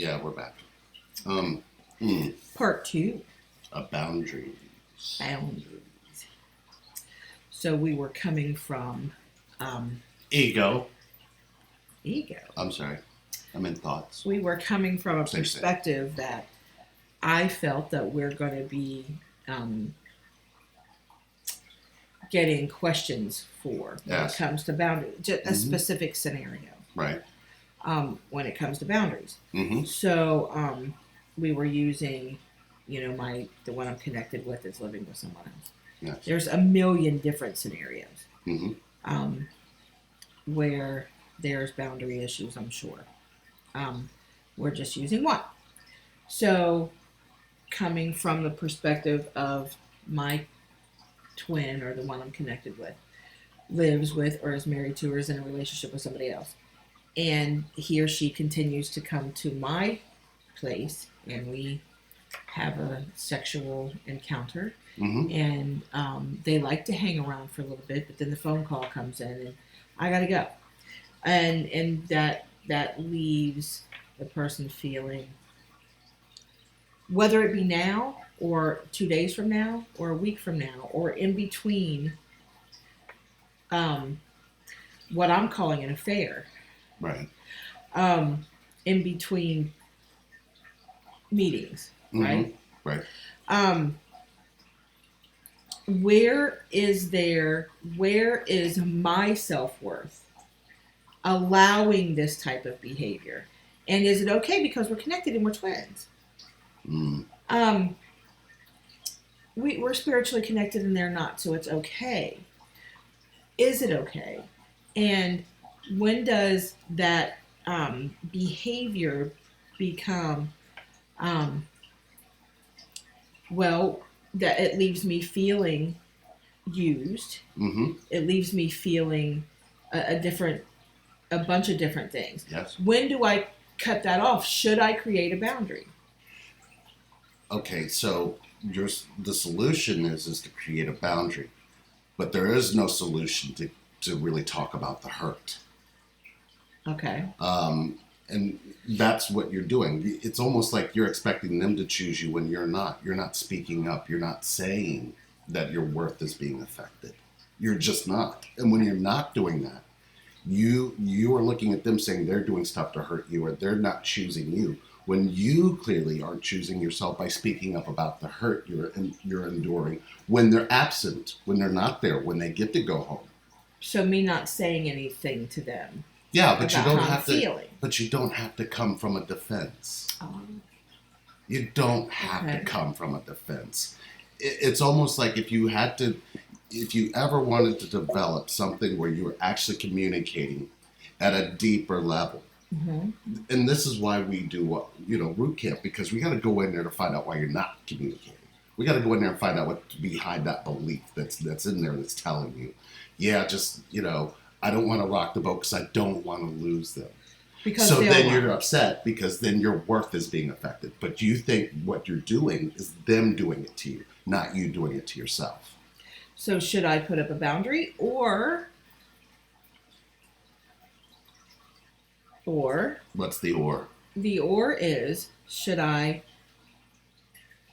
Yeah, we're back. Part two, A boundary. boundaries. So we were coming from Ego. ego. I'm sorry. I'm in thoughts. We were coming from a Same. perspective that I felt that we're going to be getting questions for when it comes to boundaries, just a specific scenario. Right. When it comes to boundaries. Mm-hmm. So we were using, the one I'm connected with is living with someone else. Yes. There's a million different scenarios Mm-hmm. where there's boundary issues, I'm sure. We're just using one. So coming from the perspective of my twin, or the one I'm connected with, lives with or is married to or is in a relationship with somebody else, and he or she continues to come to my place and we have a sexual encounter, and they like to hang around for a little bit, but then the phone call comes in and I gotta go, and that leaves the person feeling, whether it be now or 2 days from now or a week from now or in between, what I'm calling an affair. Right. In between meetings, right? Right. Where is my self-worth allowing this type of behavior? And is it okay because we're connected and we're twins? We're spiritually connected and they're not, so it's okay. Is it okay? And when does that behavior become, that it leaves me feeling used? It leaves me feeling a bunch of different things. Yes. When do I cut that off? Should I create a boundary? Okay, so the solution is to create a boundary, but there is no solution to really talk about the hurt. Okay. And that's what you're doing. It's almost like you're expecting them to choose you when you're not. You're not speaking up. You're not saying that your worth is being affected. You're just not. And when you're not doing that, you are looking at them saying they're doing stuff to hurt you, or they're not choosing you, when you clearly aren't choosing yourself by speaking up about the hurt you're enduring when they're absent, when they're not there, when they get to go home. So me not saying anything to them. Yeah, but you don't have to. Feeling. But you don't have to come from a defense. You don't have to come from a defense. It's almost like if you ever wanted to develop something where you were actually communicating at a deeper level. And this is why we do root camp, because we got to go in there to find out why you're not communicating. We got to go in there and find out what's behind that belief that's in there that's telling you, I don't want to rock the boat because I don't want to lose them. So then you're upset because then your worth is being affected. But you think what you're doing is them doing it to you, not you doing it to yourself. So should I put up a boundary, or What's the or? The or is, should I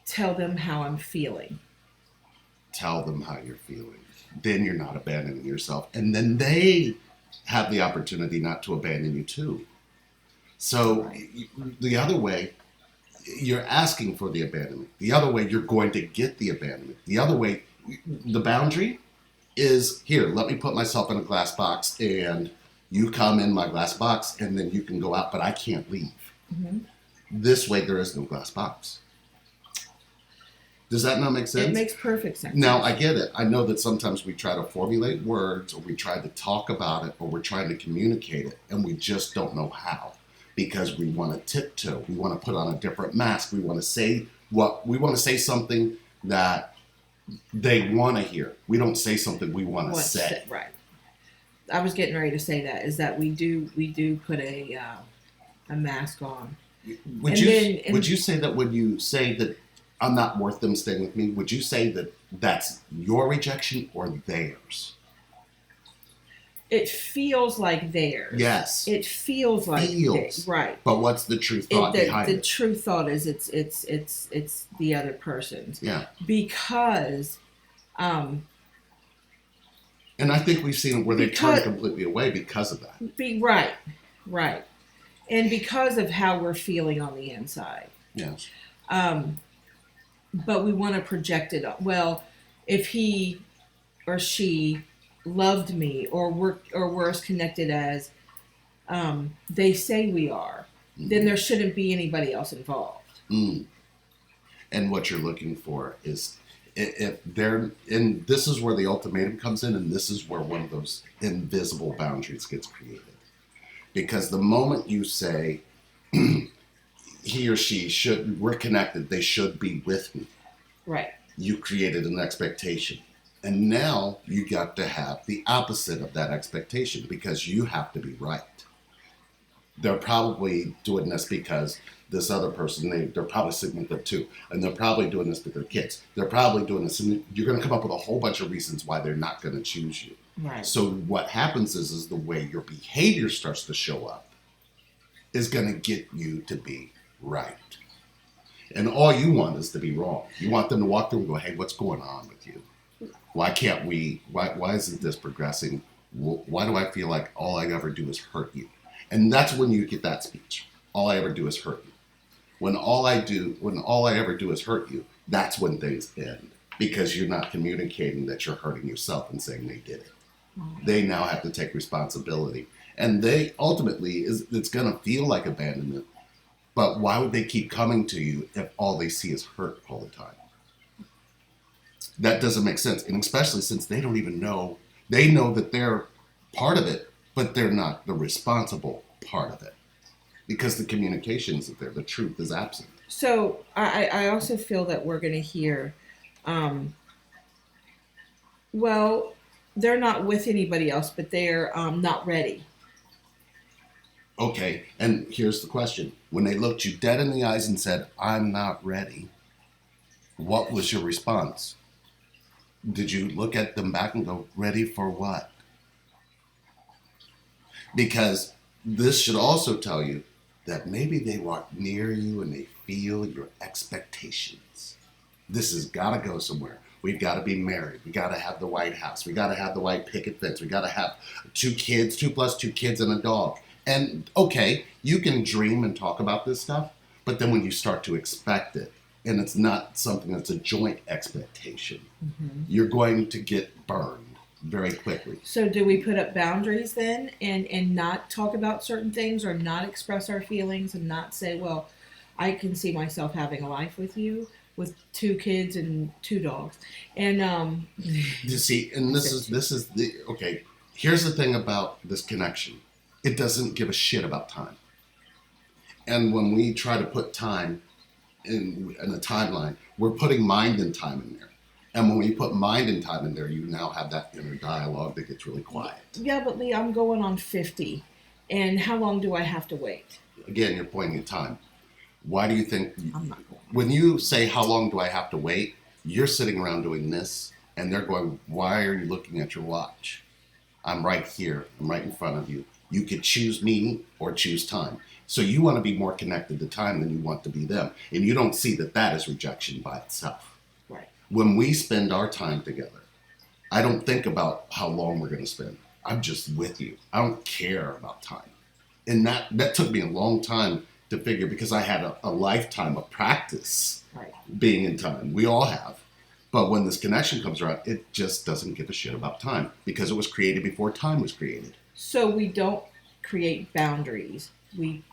tell them how I'm feeling? Tell them how you're feeling. Then you're not abandoning yourself. And then they have the opportunity not to abandon you too. So the other way, you're asking for the abandonment. The other way, you're going to get the abandonment. The other way, the boundary is, here, let me put myself in a glass box and you come in my glass box and then you can go out, but I can't leave. This way, there is no glass box. Does that not make sense? It makes perfect sense. Now, I get it. I know that sometimes we try to formulate words, or we try to talk about it, or we're trying to communicate it, and we just don't know how, because we want to tiptoe. We want to put on a different mask. We want to say something that they want to hear. We don't say something we want to say. Right. I was getting ready to say that, is that we do put a mask on. Would you say that when you say that I'm not worth them staying with me, would you say that that's your rejection or theirs? it feels like theirs. Yes. It feels like right. But what's the true thought behind it? The true thought is it's the other person's. Yeah. Because and I think we've seen where they turn completely away because of that. Right. And because of how we're feeling on the inside. Yes. But we want to project it. Well, if he or she loved me, or we're as connected as they say we are, then there shouldn't be anybody else involved. And what you're looking for is, if they're in, this is where the ultimatum comes in, and this is where one of those invisible boundaries gets created. Because the moment you say, he or she should, we're connected, they should be with me. Right. You created an expectation. And now you got to have the opposite of that expectation, because you have to be right. They're probably doing this because this other person, they're probably significant too. And they're probably doing this with their kids. They're probably doing this. And you're going to come up with a whole bunch of reasons why they're not going to choose you. Right. So what happens is the way your behavior starts to show up is going to get you to be right. And all you want is to be wrong. You want them to walk through and go, hey, what's going on with you? Why can't we, why isn't this progressing? Why do I feel like all I ever do is hurt you? And that's when you get that speech. All I ever do is hurt you. When all I ever do is hurt you, that's when things end. Because you're not communicating that you're hurting yourself and saying they did it. They now have to take responsibility. And they ultimately, it's going to feel like abandonment. But why would they keep coming to you if all they see is hurt all the time? That doesn't make sense. And especially since they don't even know, they know that they're part of it, but they're not the responsible part of it. Because the communication isn't there. The truth is absent. So I also feel that we're going to hear, well, they're not with anybody else, but they're not ready. Okay, and here's the question. When they looked you dead in the eyes and said, I'm not ready, what was your response? Did you look at them back and go, ready for what? Because this should also tell you that maybe they walk near you and they feel your expectations. This has got to go somewhere. We've got to be married. We got to have the White House. We got to have the white picket fence. We got to have 2 kids, 2 plus 2 kids and a dog. And okay, you can dream and talk about this stuff, but then when you start to expect it, and it's not something that's a joint expectation, you're going to get burned very quickly. So do we put up boundaries then and not talk about certain things, or not express our feelings, and not say, well, I can see myself having a life with you, with 2 kids and 2 dogs. And you see, and this is the okay, here's the thing about this connection. It doesn't give a shit about time. And when we try to put time in a timeline, we're putting mind and time in there. And when we put mind and time in there, you now have that inner dialogue that gets really quiet. Yeah, but Lee, I'm going on 50. And how long do I have to wait? Again, you're pointing at time. Why do you think, I'm not going. When you say, how long do I have to wait? You're sitting around doing this, and they're going, why are you looking at your watch? I'm right here. I'm right in front of you. You could choose me or choose time. So you want to be more connected to time than you want to be them. And you don't see that that is rejection by itself. Right. When we spend our time together, I don't think about how long we're going to spend. I'm just with you. I don't care about time. And that took me a long time to figure, because I had a lifetime of practice being in time. We all have. But when this connection comes around, it just doesn't give a shit about time, because it was created before time was created. So we don't create boundaries. We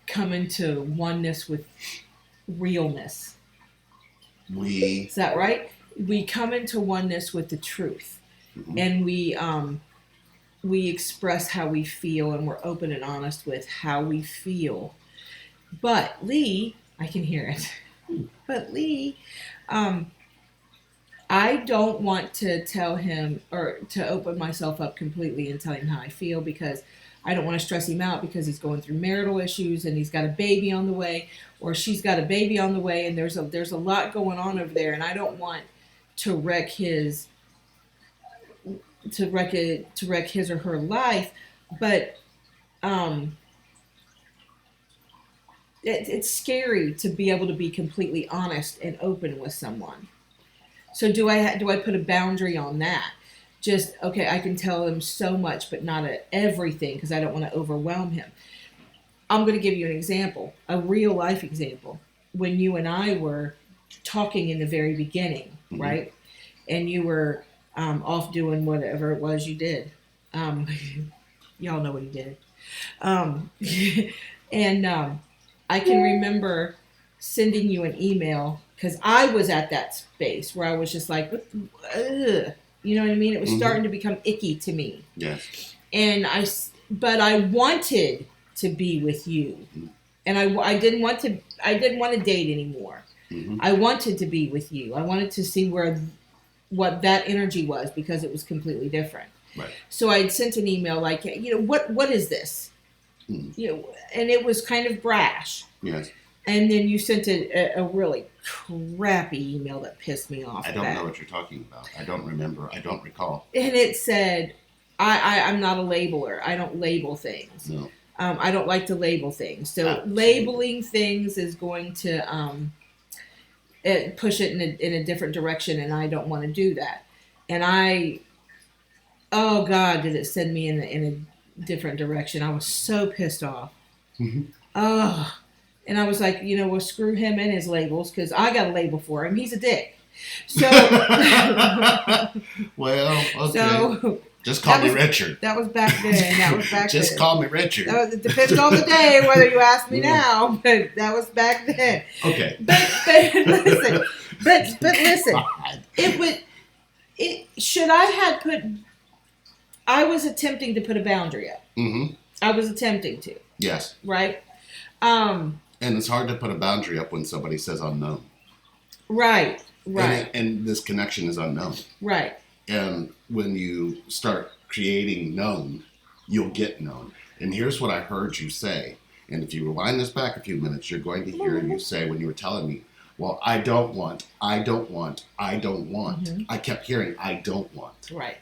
come into oneness with realness. Is that right? We come into oneness with the truth, and we express how we feel, and we're open and honest with how we feel. But Lee, I can hear it. But Lee, I don't want to tell him, or to open myself up completely and tell him how I feel, because I don't want to stress him out, because he's going through marital issues, and he's got a baby on the way, or she's got a baby on the way, and there's a lot going on over there, and I don't want to wreck his to wreck his or her life, but it's scary to be able to be completely honest and open with someone. So do I put a boundary on that? Just, okay, I can tell him so much, but not everything, because I don't want to overwhelm him. I'm going to give you an example, a real life example. When you and I were talking in the very beginning, right? And you were off doing whatever it was you did. Y'all know what he did. And I can remember sending you an email because I was at that space where I was just like, ugh. You know what I mean? It was starting to become icky to me. Yes. And but I wanted to be with you, and I didn't want to date anymore. I wanted to be with you. I wanted to see what that energy was, because it was completely different. Right. So I had sent an email like, what is this? And it was kind of brash. Yes. And then you sent a really crappy email that pissed me off. I don't know what you're talking about. I don't remember. I don't recall. And it said, I'm not a labeler. I don't label things. No. I don't like to label things. So Absolutely. Labeling things is going to push it in a different direction, and I don't want to do that. And oh God, did it send me in a different direction. I was so pissed off. Oh. And I was like, well, screw him and his labels, because I got a label for him. He's a dick. So, well, okay. So, just call me Richard. That was back then. Just call me Richard. It depends on the day whether you ask me now, but that was back then. Okay. But listen, I was attempting to put a boundary up. I was attempting to. Yes. Right. And it's hard to put a boundary up when somebody says unknown. Right. And this connection is unknown. Right. And when you start creating known, you'll get known. And here's what I heard you say. And if you rewind this back a few minutes, you're going to hear you say, when you were telling me, well, I don't want. I kept hearing, I don't want. Right.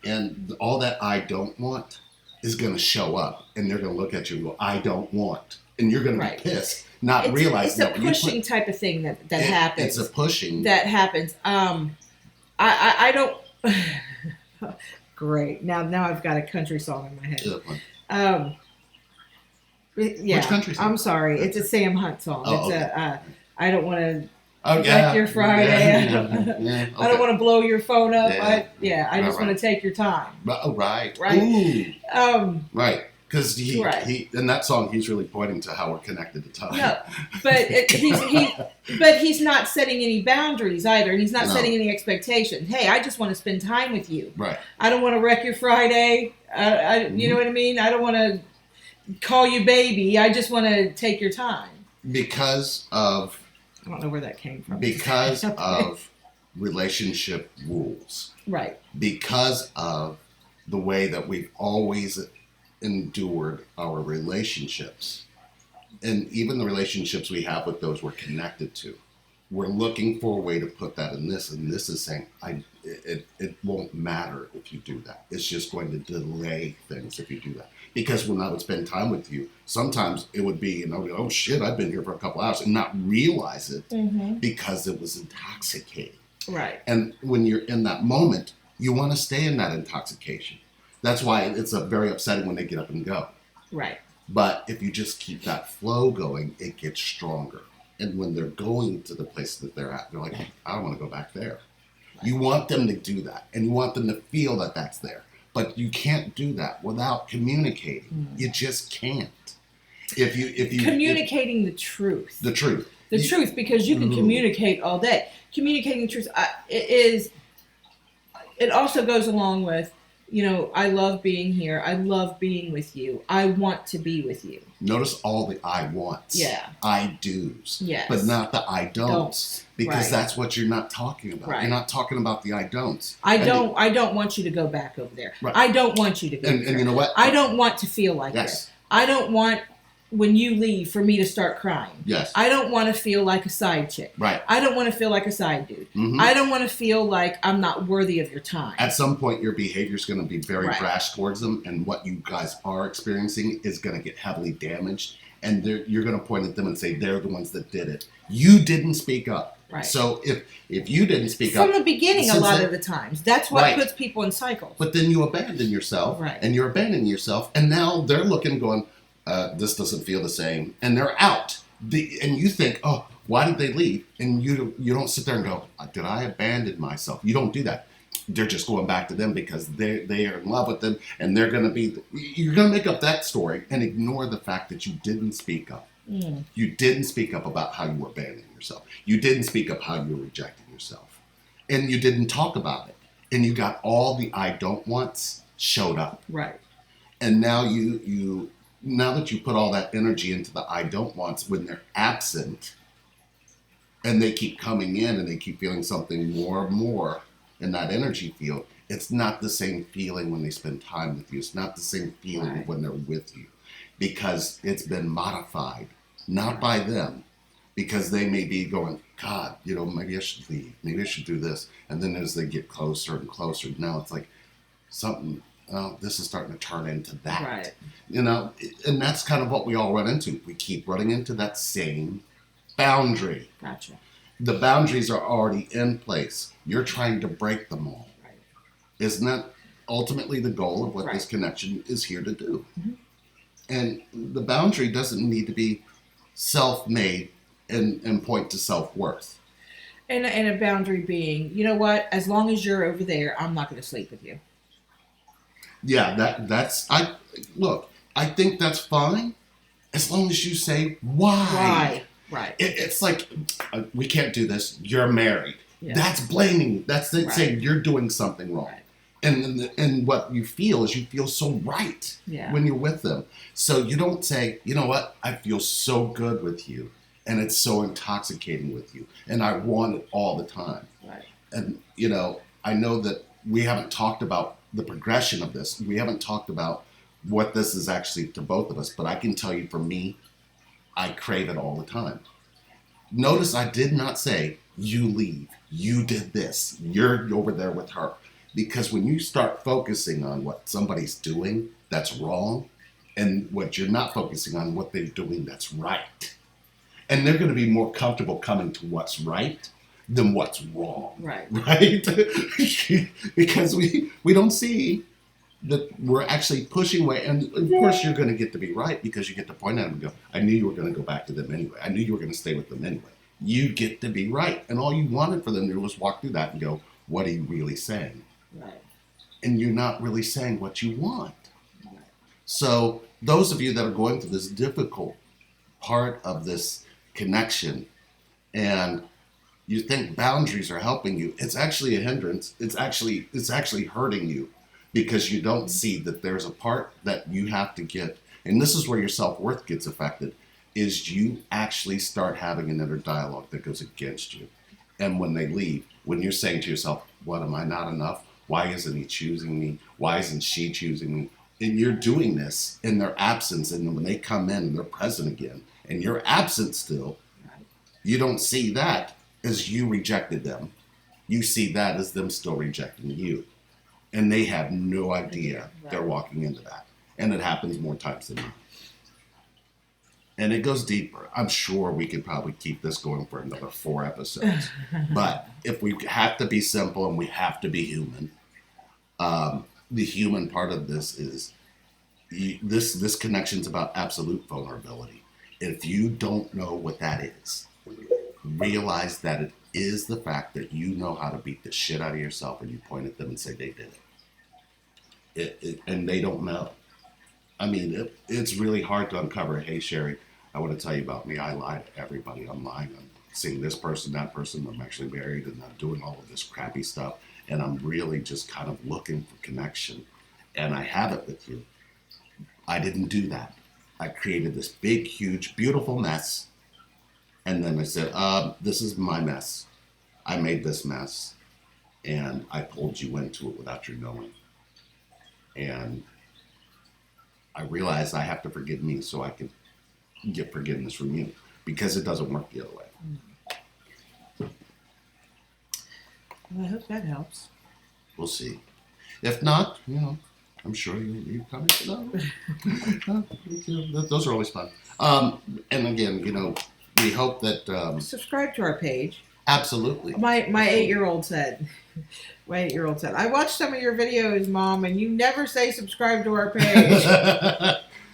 And all that I don't want is going to show up. And they're going to look at you and go, I don't want. And you're going to be pissed, realizing it's a pushing type of thing that happens. It's a pushing that happens. I don't. Great. Now I've got a country song in my head. Yeah. Which country song? I'm sorry. It's a Sam Hunt song. Oh, it's okay. I don't want to wreck your Friday. Okay. I don't want to blow your phone up. Yeah. I just want to take your time. Oh, right. Right. Ooh. Right. Because he in that song, he's really pointing to how we're connected to time. No, but he's not setting any boundaries either, and he's not setting any expectations. Hey, I just want to spend time with you. Right. I don't want to wreck your Friday. You know what I mean? I don't want to call you baby. I just want to take your time. Because of. I don't know where that came from. Because of relationship rules. Right. Because of the way that we've always endured our relationships, and even the relationships we have with those we're connected to, we're looking for a way to put that in this, and this is saying it won't matter if you do that. It's just going to delay things if you do that. Because when I would spend time with you, sometimes it would be, oh shit, I've been here for a couple hours, and not realize it because it was intoxicating. Right. And when you're in that moment, you want to stay in that intoxication. That's why it's very upsetting when they get up and go. Right. But if you just keep that flow going, it gets stronger. And when they're going to the place that they're at, they're like, I don't want to go back there. Right. You want them to do that, and you want them to feel that that's there. But you can't do that without communicating. You just can't. If you communicating the truth. The truth. The truth, because you can communicate all day. Communicating the truth it also goes along with, I love being here. I love being with you. I want to be with you. Notice all the I wants. Yeah. I do's. Yes. But not the I don'ts. Because that's what you're not talking about. Right. You're not talking about the I don'ts. I don't want you to go back over there. Right. I don't want you to go there. And you know what? I don't want to feel like this. I don't want when you leave for me to start crying. Yes. I don't want to feel like a side chick. Right. I don't want to feel like a side dude. Mm-hmm. I don't want to feel like I'm not worthy of your time. At some point, your behavior is going to be very Right. brash towards them, and what you guys are experiencing is going to get heavily damaged. And you're going to point at them and say they're the ones that did it. You didn't speak up. Right. So if you didn't speak up from the beginning, a lot of the times, that's what right. puts people in cycles. But then you abandon yourself, right. and you're abandoning yourself, and now they're looking, going, "This doesn't feel the same," and they're out. And you think, "Oh, why did they leave?" And you don't sit there and go, "Did I abandon myself?" You don't do that. They're just going back to them because they are in love with them, and they're going to be. You're going to make up that story and ignore the fact that you didn't speak up. Mm. You didn't speak up about how you were abandoning yourself. You didn't speak up how you were rejecting yourself. And you didn't talk about it. And you got all the I don't wants showed up. Right. And now now that you put all that energy into the I don't wants when they're absent and they keep coming in and they keep feeling something more and more in that energy field, it's not the same feeling when they spend time with you. It's not the same feeling right. when they're with you. Because it's been modified, not by them, because they may be going, God, maybe I should leave, maybe I should do this. And then as they get closer and closer, now it's like this is starting to turn into that. Right. And that's kind of what we all run into. We keep running into that same boundary. Gotcha. The boundaries are already in place. You're trying to break them all. Right. Isn't that ultimately the goal of what right. this connection is here to do? Mm-hmm. And the boundary doesn't need to be self-made and point to self-worth. And a boundary being, you know what? As long as you're over there, I'm not going to sleep with you. Yeah, I think that's fine as long as you say why. Right. It's like, we can't do this. You're married. Yeah. That's blaming you. That's saying you're doing something wrong. Right. And what you feel is you feel so right when you're with them. So you don't say, you know what, I feel so good with you, and it's so intoxicating with you, and I want it all the time. Right. And, I know that we haven't talked about the progression of this. We haven't talked about what this is actually to both of us, but I can tell you for me, I crave it all the time. Notice I did not say, you leave, you did this, you're over there with her. Because when you start focusing on what somebody's doing that's wrong, and what you're not focusing on, what they're doing that's right, and they're going to be more comfortable coming to what's right than what's wrong. Right. Right? Because we don't see that we're actually pushing away. And of course you're going to get to be right because you get to point at them and go, I knew you were going to go back to them anyway. I knew you were going to stay with them anyway. You get to be right. And all you wanted for them to do was walk through that and go, what are you really saying? Right. And you're not really saying what you want. Right. So those of you that are going through this difficult part of this connection and you think boundaries are helping you, it's actually a hindrance. It's actually hurting you because you don't see that there's a part that you have to get. And this is where your self-worth gets affected, is you actually start having an inner dialogue that goes against you. And when they leave, when you're saying to yourself, what, am I not enough? Why isn't he choosing me? Why isn't she choosing me? And you're doing this in their absence. And then when they come in and they're present again, and you're absent still, you don't see that as you rejected them. You see that as them still rejecting you. And they have no idea they're walking into that. And it happens more times than not. And it goes deeper. I'm sure we could probably keep this going for another 4 episodes. But if we have to be simple and we have to be human, the human part of this is this connection's about absolute vulnerability. If you don't know what that is, realize that it is the fact that you know how to beat the shit out of yourself and you point at them and say they did it. And they don't know. I mean, it's really hard to uncover, hey, Sherry, I want to tell you about me. I lie to everybody. I'm lying. I'm seeing this person, that person. I'm actually married and I'm doing all of this crappy stuff. And I'm really just kind of looking for connection. And I have it with you. I didn't do that. I created this big, huge, beautiful mess. And then I said, this is my mess. I made this mess. And I pulled you into it without your knowing. And I realized I have to forgive me so I can get forgiveness from you, because it doesn't work the other way. Well, I hope that helps. We'll see. If not, I'm sure you're coming to know. Those are always fun. And again, we hope that Subscribe to our page. absolutely. My 8-year-old said. My 8-year-old said, "I watched some of your videos, Mom, and you never say subscribe to our page."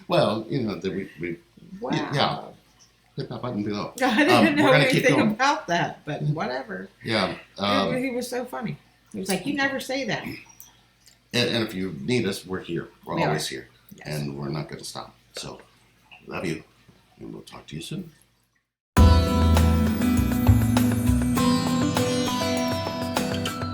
Well, we Wow. yeah. Hit that button below. I didn't know We're gonna keep anything going. about that, but whatever. Yeah. He was so funny. He was like, "You never say that." And if you need us, we're here. We're We always are. here. Yes. And we're not going to stop. So, love you. And we'll talk to you soon.